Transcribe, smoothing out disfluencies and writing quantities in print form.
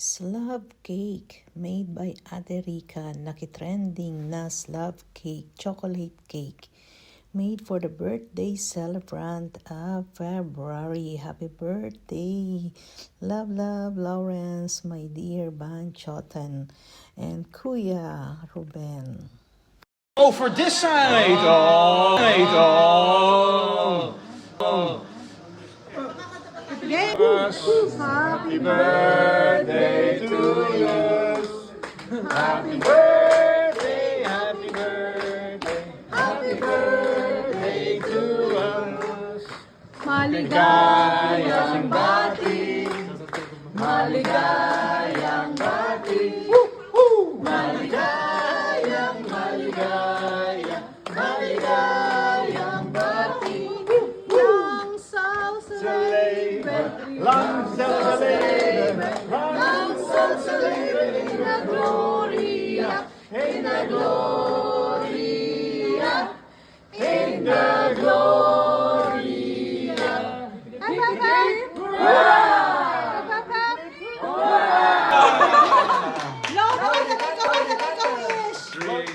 Slab cake made by Ate Rica, nakitrending na slab cake, chocolate cake, made for the birthday celebrant of February. Happy birthday! Love, love, Lawrence, my dear Banchotan, and Kuya Ruben. Oh, for this side! Happy birthday to you. Happy birthday, happy birthday, happy birthday to us. Maligayang bati, maligayang bati, maligayang, maligayang, maligayang bati. Long soul celebrate, Long celebrate, long soul celebrate in the gloria, in the gloria, in the gloria. Wait,